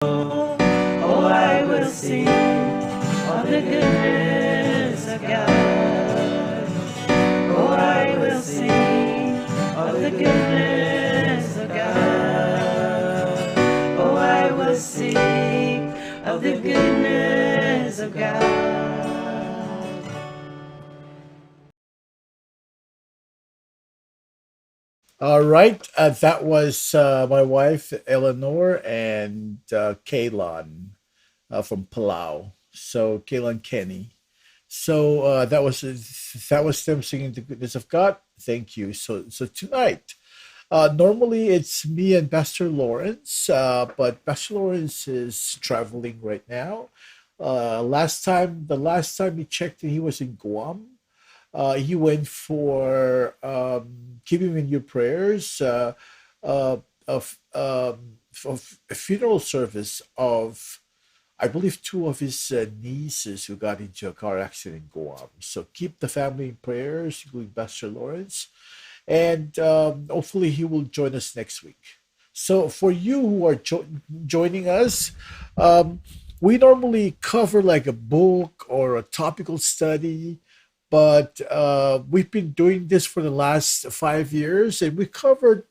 Oh, I will sing of the goodness of God. Oh, I will sing of the goodness of God. Oh, I will sing of the goodness of God. All right, that was my wife Eleanor and Kaylon from Palau. So Kaylon Kenny. So that was them singing the goodness of God. Thank you. So tonight, normally it's me and Pastor Lawrence, but Pastor Lawrence is traveling right now. The last time he checked, he was in Guam. He went for keeping in your prayers of a funeral service of, I believe, two of his nieces who got into a car accident in Guam. So keep the family in prayers, including Pastor Lawrence, and hopefully he will join us next week. So for you who are joining us, um, we normally cover like a book or a topical study, but we've been doing this for the last 5 years, and we covered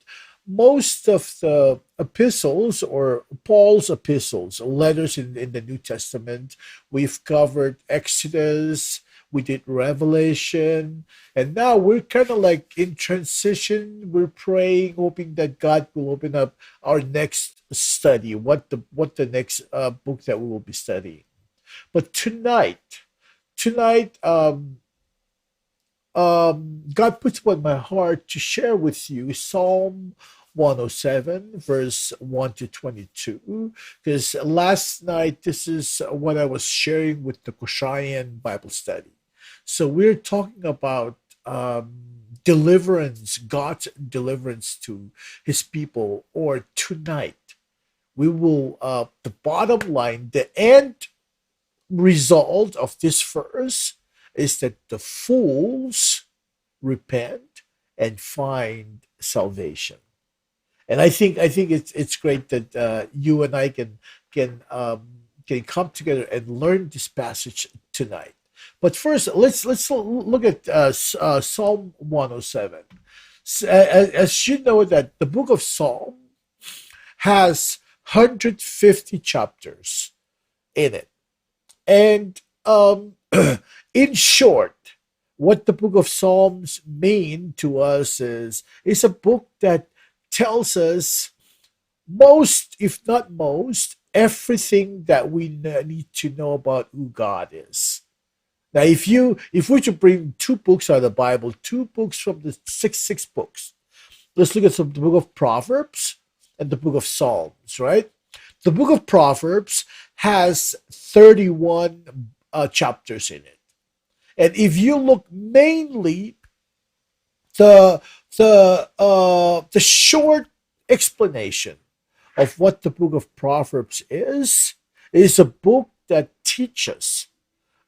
most of the epistles or Paul's epistles, letters in the New Testament. We've covered Exodus, we did Revelation, and now we're kind of like in transition. We're praying, hoping that God will open up our next study, what the next book that we will be studying. But tonight, God puts upon my heart to share with you Psalm 107, verse 1 to 22. Because last night, this is what I was sharing with the Koshayan Bible study. So we're talking about deliverance, God's deliverance to his people. Or tonight, we will, the bottom line, the end result of this verse is that the fools repent and find salvation. And I think it's great that you and I can come together and learn this passage tonight. But first, let's look at Psalm 107. As you know, that the book of Psalm has 150 chapters in it. And in short, what the book of Psalms mean to us is a book that tells us most, if not most, everything that we need to know about who God is. Now, if we should bring two books out of the Bible, two books from the six books, let's look at the book of Proverbs and the book of Psalms, right? The book of Proverbs has 31 chapters in it. And if you look mainly the the short explanation of what the book of Proverbs is a book that teaches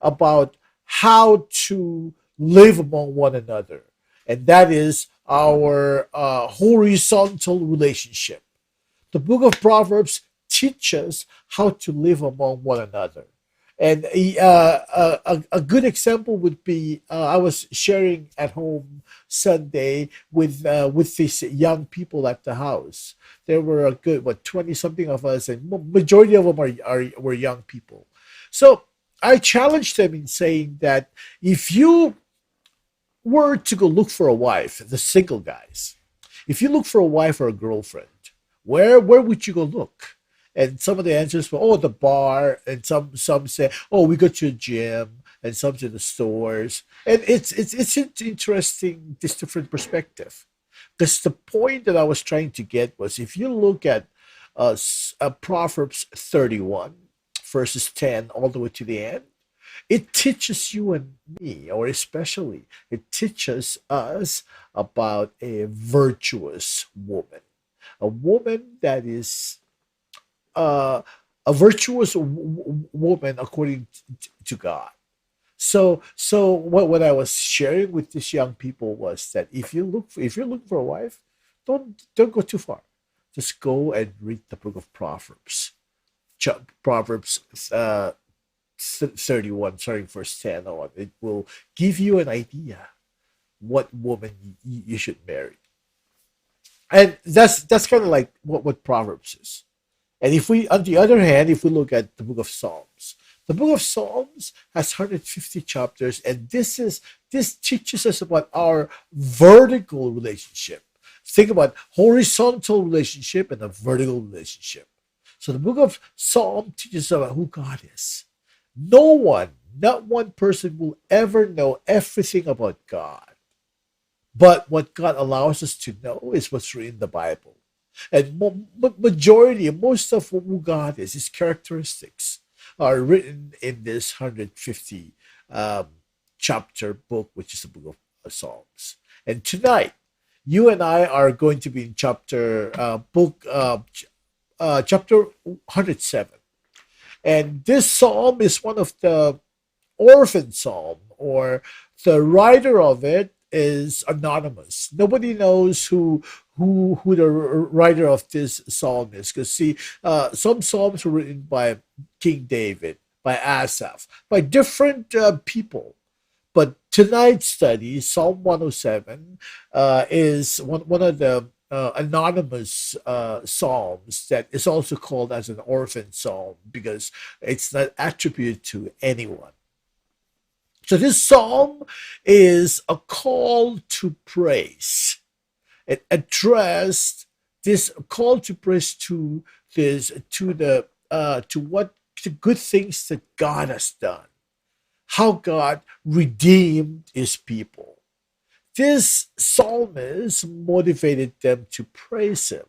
about how to live among one another, and that is our horizontal relationship. The book of Proverbs teaches how to live among one another. And a good example would be I was sharing at home Sunday with these young people at the house. There were a good 20 something of us, and majority of them were young people. So I challenged them in saying that if you were to go look for a wife, the single guys, if you look for a wife or a girlfriend, where would you go look? And some of the answers were, oh, the bar, and some say, oh, we go to a gym, and some to the stores. And it's interesting, this different perspective. Because the point that I was trying to get was, if you look at Proverbs 31, verses 10 all the way to the end, it teaches you and me, or especially, it teaches us about a virtuous woman, a woman that is uh, a virtuous woman according to God. So what I was sharing with these young people was that if you're looking for a wife, don't go too far. Just go and read the book of Proverbs. Proverbs 31, starting verse 10 on. It will give you an idea what woman you should marry. And that's kind of like what Proverbs is. And if we, on the other hand, if we look at the book of Psalms, the book of Psalms has 150 chapters, and this teaches us about our vertical relationship. Think about horizontal relationship and a vertical relationship. So the book of Psalm teaches about who God is. No one, not one person will ever know everything about God. But what God allows us to know is what's written in the Bible. And majority, most of who God is, his characteristics, are written in this 150 um, chapter book, which is the book of Psalms. And tonight, you and I are going to be in chapter 107. And this psalm is one of the orphan psalm, or the writer of it is anonymous. Nobody knows who the writer of this psalm is. Because see, some psalms were written by King David, by Asaph, by different people. But tonight's study, Psalm 107, is one of the anonymous psalms that is also called as an orphan psalm because it's not attributed to anyone. So this psalm is a call to praise. It addressed this call to praise to this to what the good things that God has done, how God redeemed his people. This psalmist motivated them to praise him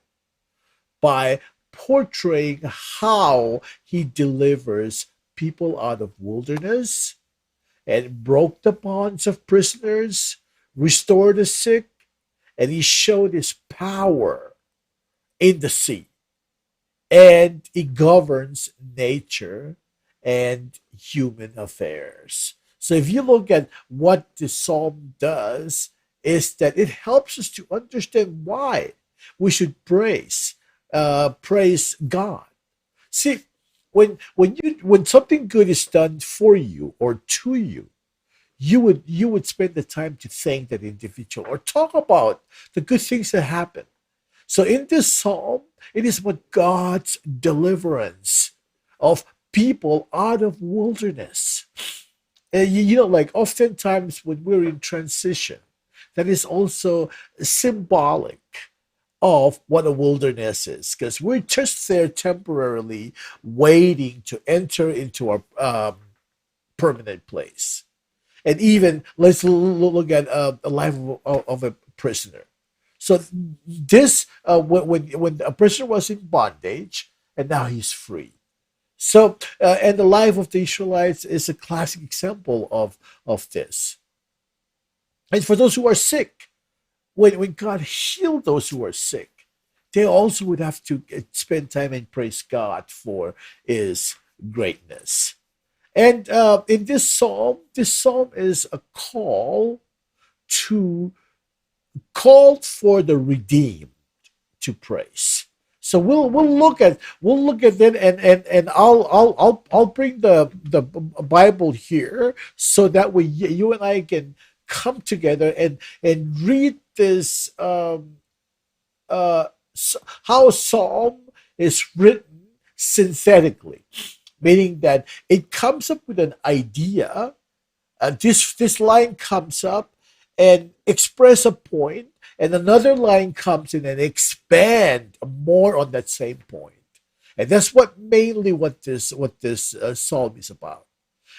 by portraying how he delivers people out of wilderness and broke the bonds of prisoners, restored the sick, and he showed his power in the sea. And he governs nature and human affairs. So if you look at what the psalm does, is that it helps us to understand why we should praise God. See, when something good is done for you or to you, you would spend the time to thank that individual or talk about the good things that happen. So in this psalm, it is about God's deliverance of people out of wilderness. And like oftentimes when we're in transition, that is also symbolic of what a wilderness is, because we're just there temporarily waiting to enter into our permanent place. And even let's look at the life of a prisoner. So this when a prisoner was in bondage and now he's free. So and the life of the Israelites is a classic example of this. And for those who are sick, when God healed those who are sick, they also would have to spend time and praise God for his greatness. And in this psalm is a to call for the redeemed to praise. So we'll look at that, and I'll bring the Bible here so that way you and I can come together and read this how Psalm is written synthetically, meaning that it comes up with an idea. This line comes up and express a point, and another line comes in and expand more on that same point. And that's what this psalm is about.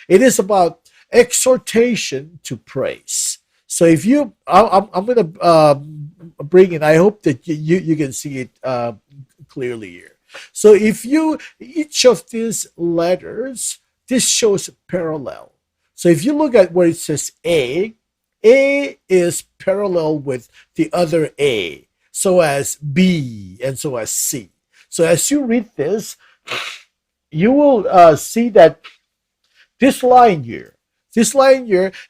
It is about exhortation to praise. So if you, I'm going to bring in. I hope that you can see it clearly here. So if you each of these letters, this shows parallel. So if you look at where it says A is parallel with the other A, so as B and so as C. So as you read this, you will see that this line here,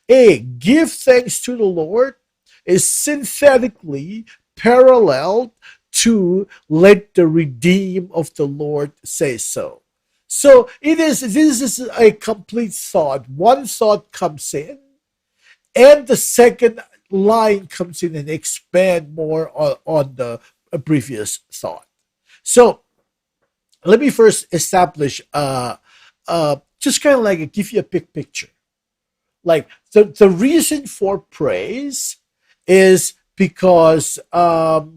A, give thanks to the Lord, is synthetically paralleled to let the redeem of the Lord say so. So this is a complete thought. One thought comes in, and the second line comes in and expand more on the previous thought. So let me first establish just kind of like give you a big picture. Like the reason for praise is because the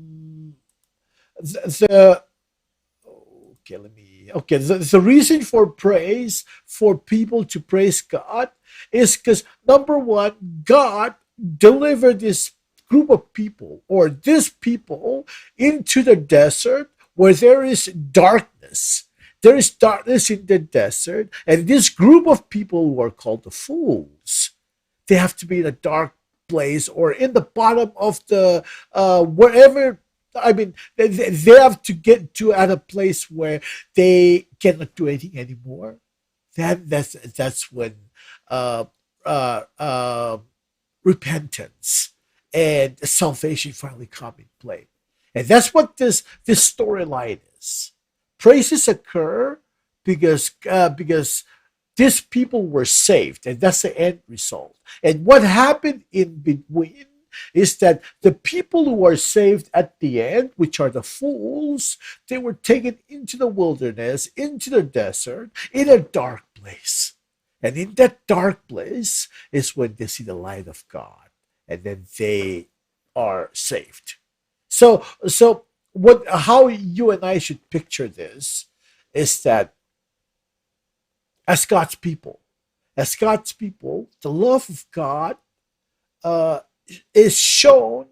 okay, the reason for praise, for people to praise God, is because number one, God delivered this group of people, or this people, into the desert where there is darkness. There is darkness in the desert, and this group of people who are called the fools, they have to be in a dark place or in the bottom of the wherever. I mean, they have to get to at a place where they cannot do anything anymore. That's when uh, uh, uh, repentance and salvation finally come in play, and that's what this storyline is. Praises occur because these people were saved, and that's the end result. And what happened in between is that the people who are saved at the end, which are the fools, they were taken into the wilderness, into the desert, in a dark place. And in that dark place is when they see the light of God, and then they are saved. So what how you and I should picture this is that as God's people, the love of God uh, is shown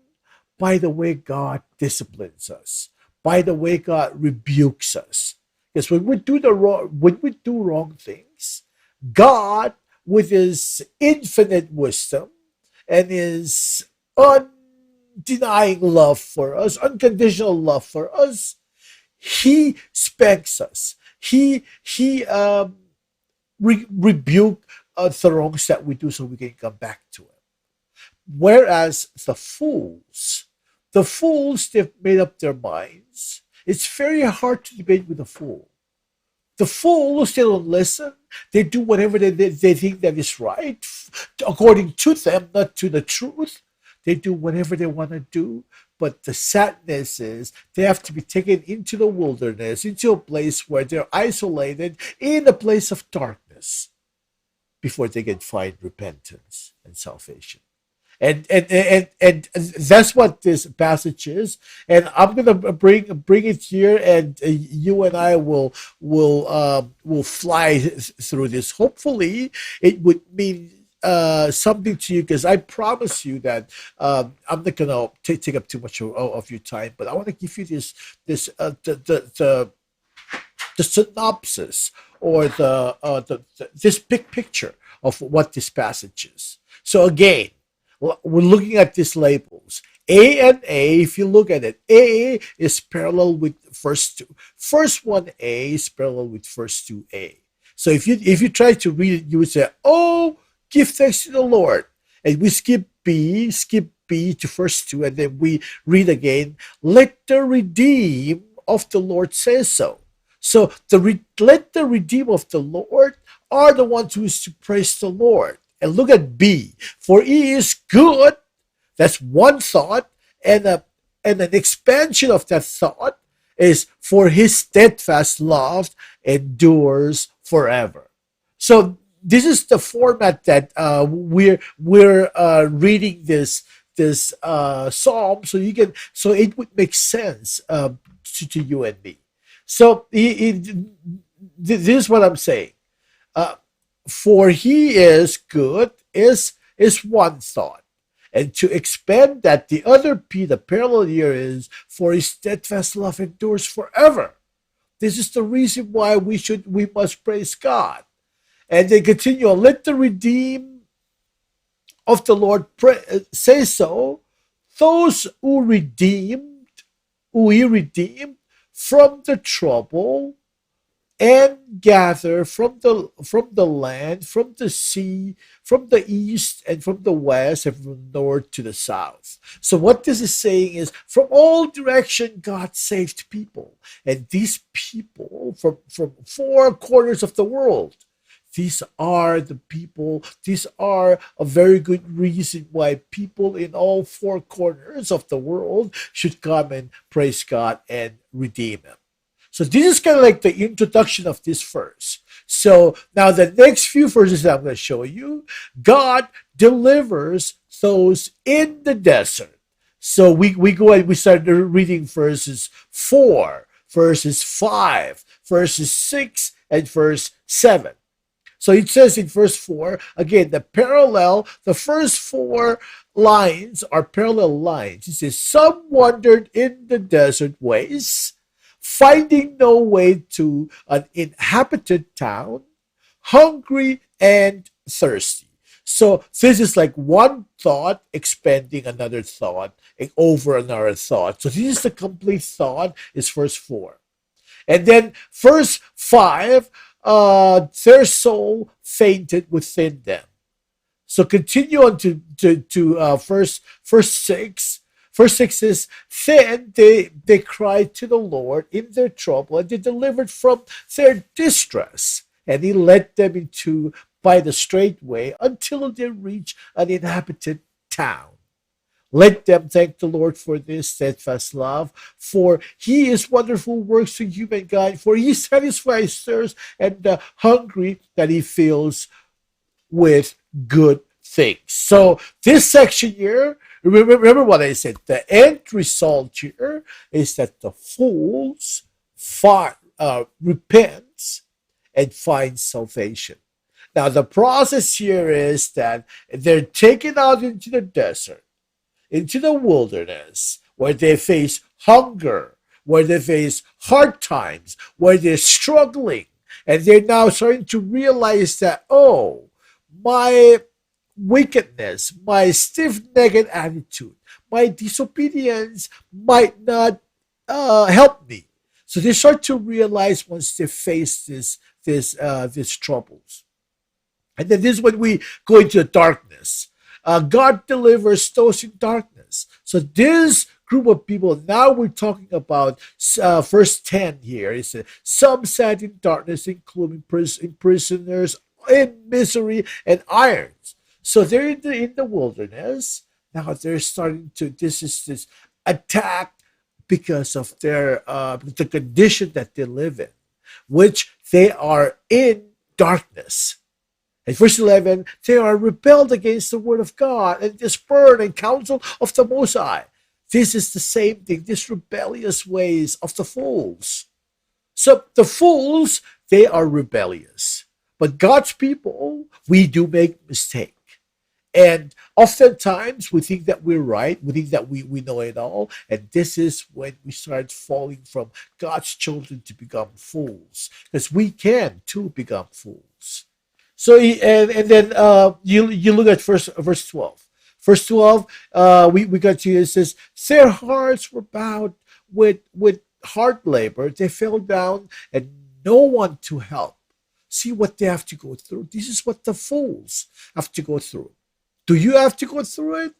by the way God disciplines us, by the way God rebukes us. Because when we do wrong things, God, with His infinite wisdom and His undenying love for us, unconditional love for us, He spanks us. He rebuke the wrongs that we do so we can come back to it. Whereas the fools, they've made up their minds. It's very hard to debate with a fool. The fools, they don't listen. They do whatever they think that is right, according to them, not to the truth. They do whatever they want to do. But the sadness is they have to be taken into the wilderness, into a place where they're isolated, in a place of darkness, before they can find repentance and salvation. And that's what this passage is. And I'm gonna bring it here, and you and I will fly through this. Hopefully, it would mean something to you, because I promise you that I'm not gonna take up too much of your time, but I want to give you this the synopsis, or this big picture of what this passage is. So again, we're looking at these labels. A and A, if you look at it, A is parallel with verse 2. First one A is parallel with verse 2A. So if you try to read it, you would say, oh, give thanks to the Lord. And we skip B to verse 2, and then we read again, let the redeemed of the Lord say so. So let the redeemed of the Lord are the ones who is to praise the Lord. And look at B. For He is good. That's one thought. And an expansion of that thought is, for His steadfast love endures forever. So this is the format that we're reading this psalm, so it would make sense to you and me. So this is what I'm saying. Uh, for He is good is one thought. And to expand that, the other P, the parallel here, is, for His steadfast love endures forever. This is the reason why we must praise God. And they continue on, let the redeemed of the Lord say so, those who He redeemed from the trouble and gather from the land, from the sea, from the east and from the west, and from the north to the south. So what this is saying is, from all direction, God saved people, and these people from four corners of the world. These are the people, these are a very good reason why people in all four corners of the world should come and praise God and redeem Him. So this is kind of like the introduction of this verse. So now the next few verses that I'm going to show you, God delivers those in the desert. So we go and we start reading verses 4, verses 5, verses 6, and verse 7. So it says in verse 4, again, the first four lines are parallel lines. It says, some wandered in the desert ways, finding no way to an inhabited town, hungry and thirsty. So this is like one thought expanding another thought over another thought. So this is the complete thought, is verse 4. And then verse 5, their soul fainted within them. So continue on to verse 6. Verse 6 says, then they cried to the Lord in their trouble, and they delivered from their distress. And he led them into by the straight way until they reached an inhabited town. Let them thank the Lord for this steadfast love, for he is wonderful works to humankind, for he satisfies thirst and the hungry that he fills with good things. So this section here, remember what I said, the end result here is that the fools repent and find salvation. Now the process here is that they're taken out into the desert, into the wilderness, where they face hunger, where they face hard times, where they're struggling, and they're now starting to realize that, oh, my wickedness, my stiff-necked attitude, my disobedience might not help me. So they start to realize once they face these troubles. And then this is when we go into the darkness. God delivers those in darkness. So this group of people, now we're talking about verse 10 here. It says, some sat in darkness, including prisoners in misery and irons. So they're in the wilderness. Now they're starting to, this attack because of the condition that they live in, which they are in darkness. In verse 11, they are rebelled against the word of God and spurned and counsel of the Most High. This is the same thing, these rebellious ways of the fools. So the fools, they are rebellious. But God's people, we do make mistakes. And oftentimes we think that we're right. We think that we know it all. And this is when we start falling from God's children to become fools. Because we can too become fools. So and then you look at verse 12. Verse 12, we got to, it says, their hearts were bowed with hard labor. They fell down and no one to help. See what they have to go through. This is what the fools have to go through. Do you have to go through it?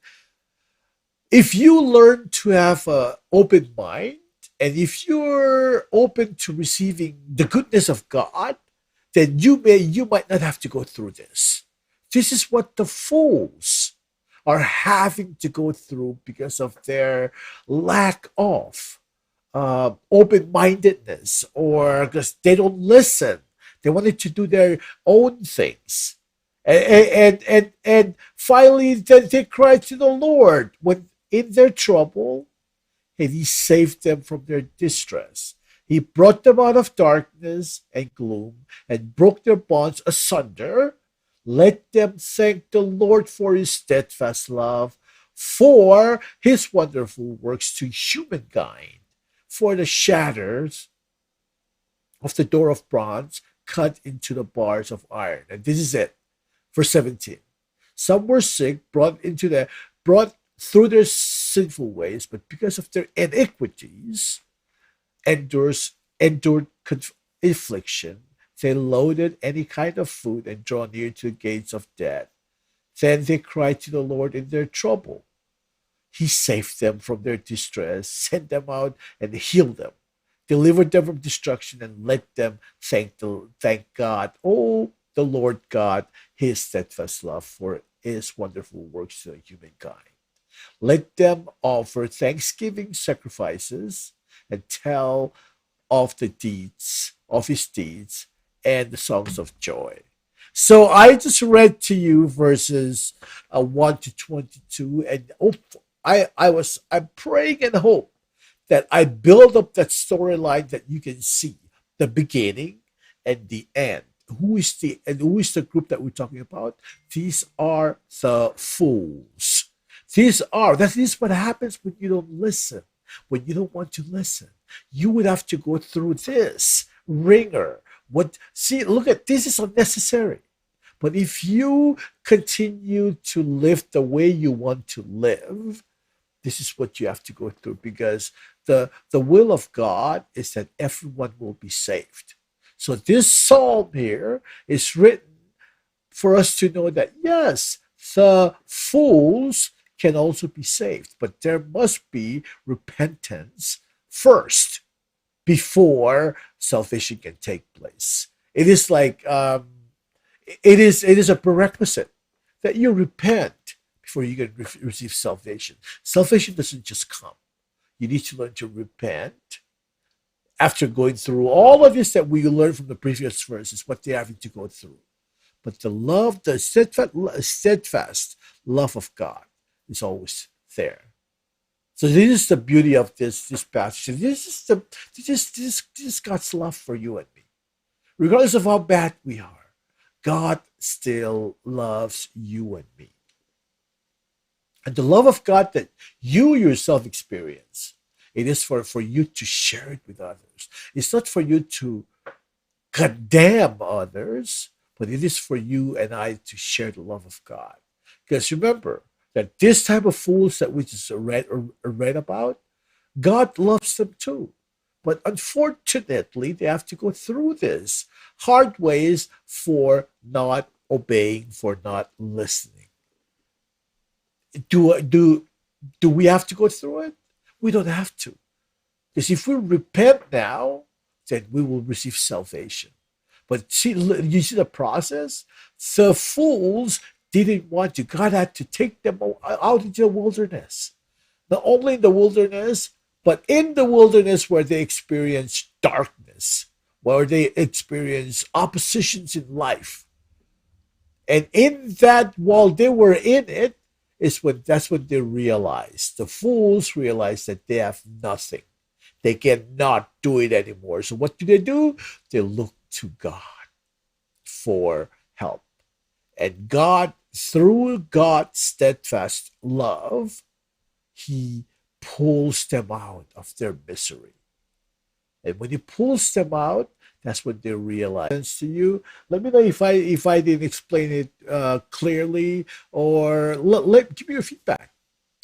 If you learn to have an open mind, and if you're open to receiving the goodness of God, then you might not have to go through this. This is what the fools are having to go through because of their lack of open-mindedness, or because they don't listen. They wanted to do their own things. And finally, they cried to the Lord when in their trouble, and he saved them from their distress. He brought them out of darkness and gloom and broke their bonds asunder. Let them thank the Lord for his steadfast love, for his wonderful works to humankind, for the shatters of the door of bronze cut into the bars of iron. And this is it. Verse 17. Some were sick, brought through their sinful ways, but because of their iniquities, endured affliction, they loathed any kind of food and draw near to the gates of death. Then they cried to the Lord in their trouble. He saved them from their distress, sent them out and healed them, delivered them from destruction, and let them thank God. Oh, the Lord God, his steadfast love for his wonderful works to humankind. Let them offer thanksgiving sacrifices and tell of the deeds, of his deeds, and the songs of joy. So I just read to you verses 1 to 22, and I'm praying and hope that I build up that storyline that you can see the beginning and the end. Who is the group that we're talking about? These are the fools. That is what happens when you don't listen, when you don't want to listen. You would have to go through this ringer. What see, look at this is unnecessary. But if you continue to live the way you want to live, this is what you have to go through because the will of God is that everyone will be saved. So this psalm here is written for us to know that yes, the fools can also be saved, but there must be repentance first before salvation can take place. It is like it is a prerequisite that you repent before you can receive salvation. Salvation doesn't just come. You need to learn to repent after going through all of this that we learned from the previous verses, what they're having to go through. But the steadfast love of God is always there. So this is the beauty of this passage. This is God's love for you and me. Regardless of how bad we are, God still loves you and me. And the love of God that you yourself experience, it is for you to share it with others. It's not for you to condemn others, but it is for you and I to share the love of God. Because remember that this type of fools that we just read about, God loves them too. But unfortunately, they have to go through this hard ways for not obeying, for not listening. Do we have to go through it? We don't have to. Because if we repent now, then we will receive salvation. But see, you see the process? The fools didn't want to. God had to take them out into the wilderness. Not only in the wilderness, but in the wilderness where they experience darkness, where they experience oppositions in life. And in that, while they were in it, that's when they realized. The fools realized that they have nothing. They cannot do it anymore. So what do? They look to God for help. And God, through God's steadfast love, he pulls them out of their misery. And when he pulls them out, that's when they realize. To you, let me know if I didn't explain it clearly, or give me your feedback.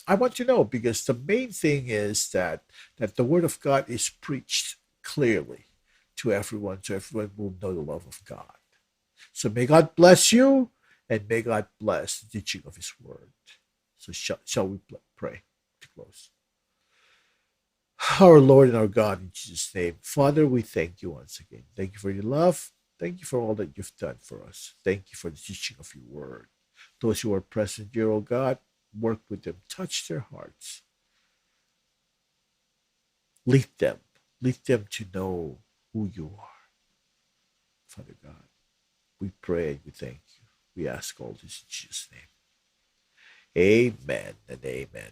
I want to know because the main thing is that the word of God is preached clearly to everyone, so everyone will know the love of God. So may God bless you, and may God bless the teaching of His word. So shall we pray to close? Our Lord and our God, in Jesus' name, Father, we thank you once again. Thank you for your love. Thank you for all that you've done for us. Thank you for the teaching of your word. Those who are present here, oh God, work with them, touch their hearts. Lead them to know who you are. Father God, we pray and we thank you. We ask all this in Jesus' name. Amen and amen.